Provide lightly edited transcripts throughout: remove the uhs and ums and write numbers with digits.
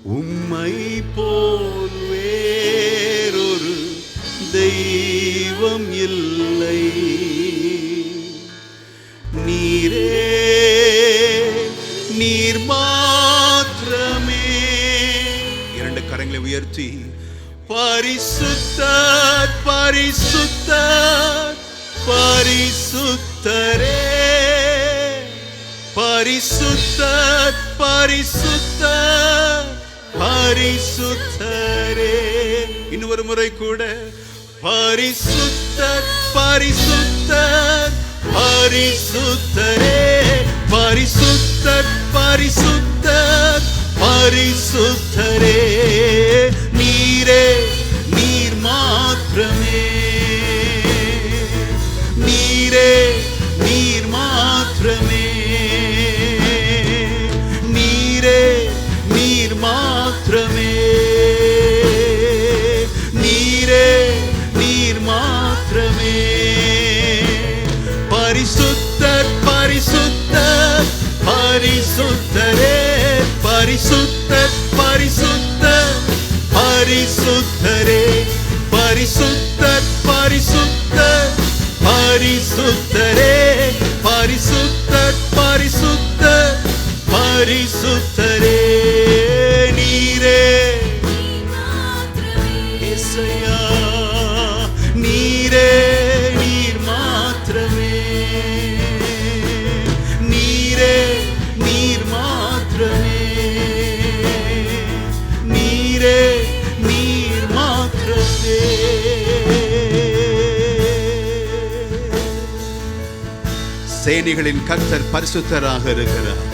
உம்மை போல் வேறொரு தெய்வம் இல்லை, நீரே நீர் மாத்திரமே. இரண்டு கரங்களை உயர்த்தி பரிசுத்தர் பரிசுத்தர் பரிசுத்தரே, பரிசுத்தர் பரிசுத்தர் பரிசுத்தரே. இன்னொரு முறை கூட பரிசுத்தர் பரிசுத்தர் பரிசுத்தரே, பரிசுத்தர் பரிசுத்தர் பரிசுத்தரே, நீரே நீர் மாத்திரமே, நீரே நீர் மாத்திரமே, நீரே நீர் மாத்திரமே, நீரே நீர் மாத்திரமே. பரிசுத்தர் பரிசுத்தர் பரிசுத்தரே, பரிசுத்தர் பரிசுத்தர் பரிசுத்தரே, பரிசுத்தர் பரிசுத்தர் பரிசுத்தரே, பரிசுத்தர் பரிசுத்தர் பரிசுத்தரே, நீரே இயேசுயா, நீரே நீர் மாத்திரமே, நீரே நீர் மாத்திரமே, நீரே நீர் மாத்திரமே. சேனைகளின் கர்த்தர் பரிசுத்தராக இருக்கிறார்.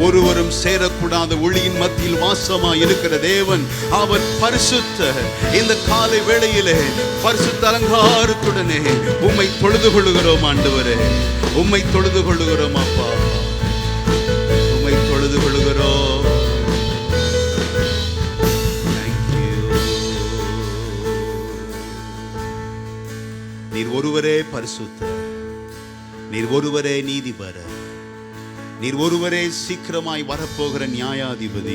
ஒருவரும் சேரக்கூடாத ஒளியின் மத்தியில் வாசமாய் இருக்கிற தேவன் அவர் பரிசுத்தர். இந்த காலை வேளையிலே பரிசுத்த அலங்காரத்துடனே உம்மை தொழுது கொள்ளுகிறோம் ஆண்டவரே, உம்மை தொழுது கொள்ளுகிறோம் அப்பா, உம்மை தொழுது கொள்ளுகிறோம். நீர் ஒருவரே பரிசுத்தர், நீர் ஒருவரே நீதிபரர், நீர் ஒருவரே சீக்கிரமாய் வரப்போகிற நியாயாதிபதி.